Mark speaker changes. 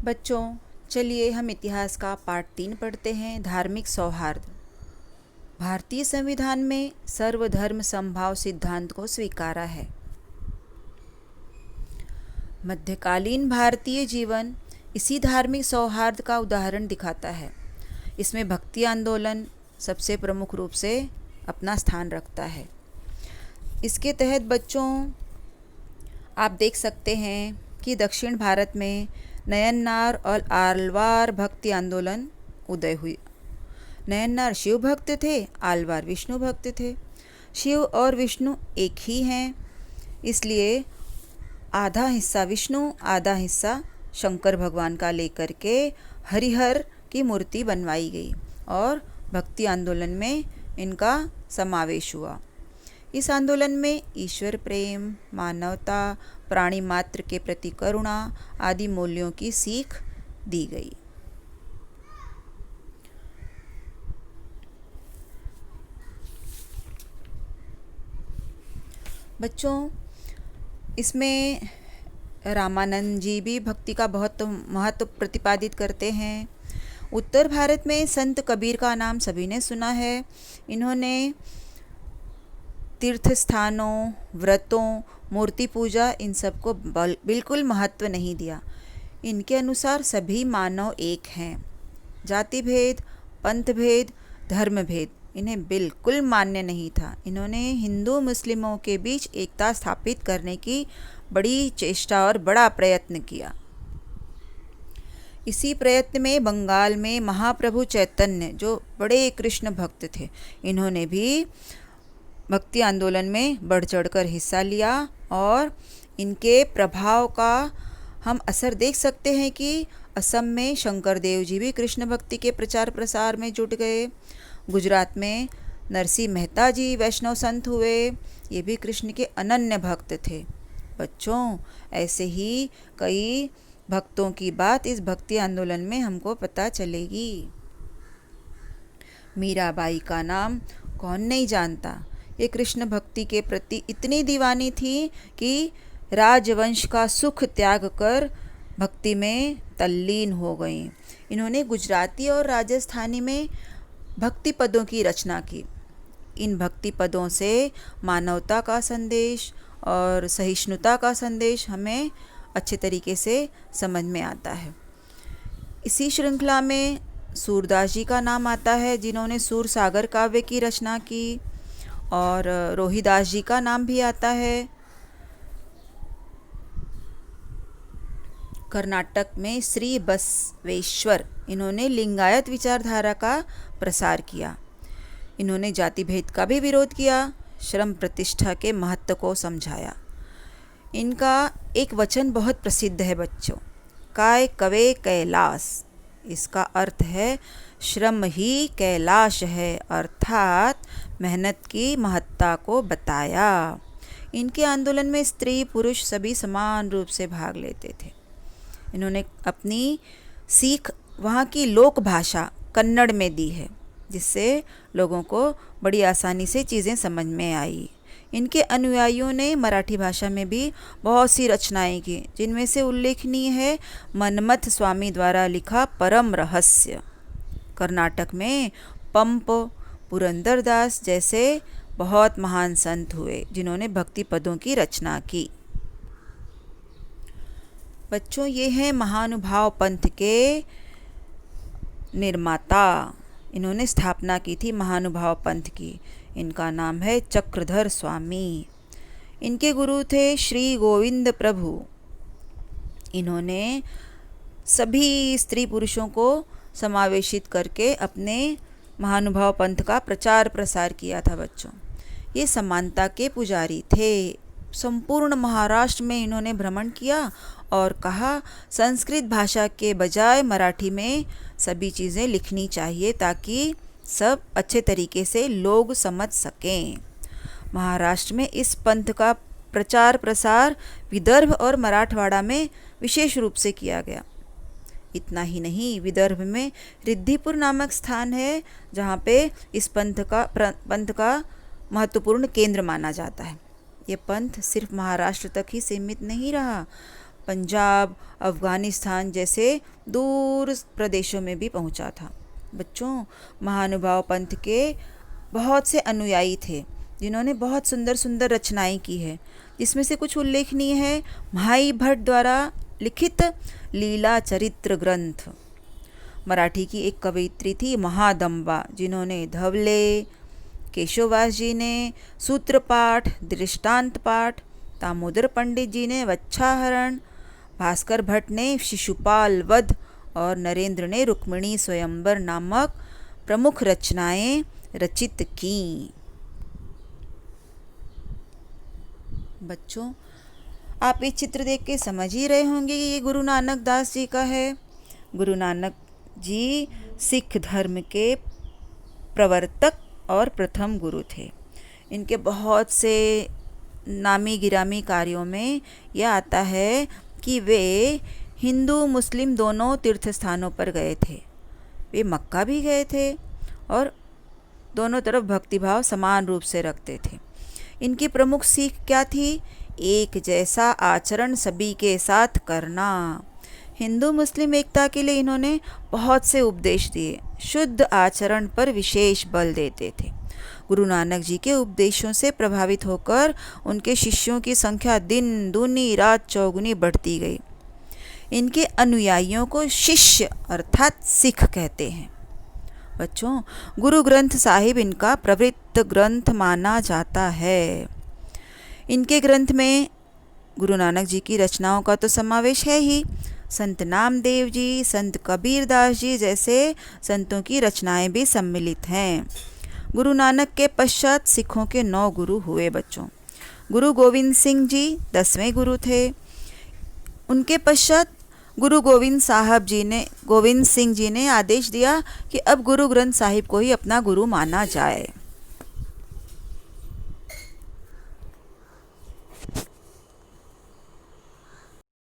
Speaker 1: बच्चों, चलिए हम इतिहास का पाठ 3 पढ़ते हैं। धार्मिक सौहार्द। भारतीय संविधान में सर्वधर्म समभाव सिद्धांत को स्वीकारा है। मध्यकालीन भारतीय जीवन इसी धार्मिक सौहार्द का उदाहरण दिखाता है। इसमें भक्ति आंदोलन सबसे प्रमुख रूप से अपना स्थान रखता है। इसके तहत बच्चों, आप देख सकते हैं कि दक्षिण भारत में नयननार और आलवार भक्ति आंदोलन उदय हुई। नयननार शिव भक्त थे, आलवार विष्णु भक्त थे। शिव और विष्णु एक ही हैं, इसलिए आधा हिस्सा विष्णु आधा हिस्सा शंकर भगवान का लेकर के हरिहर की मूर्ति बनवाई गई और भक्ति आंदोलन में इनका समावेश हुआ। इस आंदोलन में ईश्वर प्रेम, मानवता, प्राणी मात्र के प्रति करुणा आदि मूल्यों की सीख दी गई। बच्चों, इसमें रामानंद जी भी भक्ति का बहुत महत्व प्रतिपादित करते हैं। उत्तर भारत में संत कबीर का नाम सभी ने सुना है। इन्होंने तीर्थ स्थानों, व्रतों, मूर्ति पूजा इन सब को बिल्कुल महत्व नहीं दिया। इनके अनुसार सभी मानव एक हैं। जाति भेद, पंथ भेद, धर्म भेद इन्हें बिल्कुल मान्य नहीं था। इन्होंने हिंदू मुस्लिमों के बीच एकता स्थापित करने की बड़ी चेष्टा और बड़ा प्रयत्न किया। इसी प्रयत्न में बंगाल में महाप्रभु चैतन्य, जो बड़े कृष्ण भक्त थे, इन्होंने भी भक्ति आंदोलन में बढ़ चढ़कर हिस्सा लिया और इनके प्रभाव का हम असर देख सकते हैं कि असम में शंकर देव जी भी कृष्ण भक्ति के प्रचार प्रसार में जुट गए। गुजरात में नरसिंह मेहता जी वैष्णव संत हुए, ये भी कृष्ण के अनन्य भक्त थे। बच्चों, ऐसे ही कई भक्तों की बात इस भक्ति आंदोलन में हमको पता चलेगी। मीराबाई का नाम कौन नहीं जानता। ये कृष्ण भक्ति के प्रति इतनी दीवानी थी कि राजवंश का सुख त्याग कर भक्ति में तल्लीन हो गई। इन्होंने गुजराती और राजस्थानी में भक्ति पदों की रचना की। इन भक्ति पदों से मानवता का संदेश और सहिष्णुता का संदेश हमें अच्छे तरीके से समझ में आता है। इसी श्रृंखला में सूरदास जी का नाम आता है, जिन्होंने सूर सागर काव्य की रचना की, और रोहिदास जी का नाम भी आता है। कर्नाटक में श्री बसवेश्वर, इन्होंने लिंगायत विचारधारा का प्रसार किया। इन्होंने जाति भेद का भी विरोध किया, श्रम प्रतिष्ठा के महत्व को समझाया। इनका एक वचन बहुत प्रसिद्ध है बच्चों, काय कवे कैलाश। इसका अर्थ है श्रम ही कैलाश है, अर्थात मेहनत की महत्ता को बताया। इनके आंदोलन में स्त्री पुरुष सभी समान रूप से भाग लेते थे। इन्होंने अपनी सीख वहाँ की लोक भाषा कन्नड़ में दी है, जिससे लोगों को बड़ी आसानी से चीज़ें समझ में आई। इनके अनुयायियों ने मराठी भाषा में भी बहुत सी रचनाएं की, जिनमें से उल्लेखनीय है मनमथ स्वामी द्वारा लिखा परम रहस्य। कर्नाटक में पंप, पुरंदरदास जैसे बहुत महान संत हुए, जिन्होंने भक्ति पदों की रचना की। बच्चों, ये हैं महानुभाव पंथ के निर्माता। इन्होंने स्थापना की थी महानुभाव पंथ की। इनका नाम है चक्रधर स्वामी। इनके गुरु थे श्री गोविंद प्रभु। इन्होंने सभी स्त्री पुरुषों को समावेशित करके अपने महानुभाव पंथ का प्रचार प्रसार किया था। बच्चों, ये समानता के पुजारी थे। संपूर्ण महाराष्ट्र में इन्होंने भ्रमण किया और कहा संस्कृत भाषा के बजाय मराठी में सभी चीज़ें लिखनी चाहिए, ताकि सब अच्छे तरीके से लोग समझ सकें। महाराष्ट्र में इस पंथ का प्रचार प्रसार विदर्भ और मराठवाड़ा में विशेष रूप से किया गया। इतना ही नहीं, विदर्भ में रिद्धिपुर नामक स्थान है, जहाँ पे इस पंथ का महत्वपूर्ण केंद्र माना जाता है। ये पंथ सिर्फ महाराष्ट्र तक ही सीमित नहीं रहा, पंजाब, अफ़गानिस्तान जैसे दूर प्रदेशों में भी पहुंचा था। बच्चों, महानुभाव पंथ के बहुत से अनुयायी थे जिन्होंने बहुत सुंदर सुंदर रचनाएं की है, जिसमें से कुछ उल्लेखनीय है भाई भट्ट द्वारा लिखित लीला चरित्र ग्रंथ। मराठी की एक कवयित्री थी महादंबा, जिन्होंने धवले, केशवदास जी ने सूत्र पाठ, दृष्टांत पाठ, दामोदर पंडित जी ने वच्छाहरण, भास्कर भट्ट ने शिशुपाल वध और नरेंद्र ने रुक्मिणी स्वयंवर नामक प्रमुख रचनाएं रचित की। बच्चों, आप इस चित्र देख के समझ ही रहे होंगे कि ये गुरु नानक दास जी का है। गुरु नानक जी सिख धर्म के प्रवर्तक और प्रथम गुरु थे। इनके बहुत से नामी गिरामी कार्यों में यह आता है कि वे हिंदू मुस्लिम दोनों तीर्थ स्थानों पर गए थे। वे मक्का भी गए थे और दोनों तरफ भक्तिभाव समान रूप से रखते थे। इनकी प्रमुख सीख क्या थी? एक जैसा आचरण सभी के साथ करना। हिंदू मुस्लिम एकता के लिए इन्होंने बहुत से उपदेश दिए। शुद्ध आचरण पर विशेष बल देते थे। गुरु नानक जी के उपदेशों से प्रभावित होकर उनके शिष्यों की संख्या दिन दूनी रात चौगुनी बढ़ती गई। इनके अनुयायियों को शिष्य अर्थात सिख कहते हैं। बच्चों, गुरु ग्रंथ साहिब इनका पवित्र ग्रंथ माना जाता है। इनके ग्रंथ में गुरु नानक जी की रचनाओं का तो समावेश है ही, संत नामदेव जी, संत कबीरदास जी जैसे संतों की रचनाएं भी सम्मिलित हैं। गुरु नानक के पश्चात सिखों के 9 गुरु हुए। बच्चों, गुरु गोविंद सिंह जी 10वें गुरु थे। उनके पश्चात गुरु गोविंद सिंह जी ने आदेश दिया कि अब गुरु ग्रंथ साहिब को ही अपना गुरु माना जाए।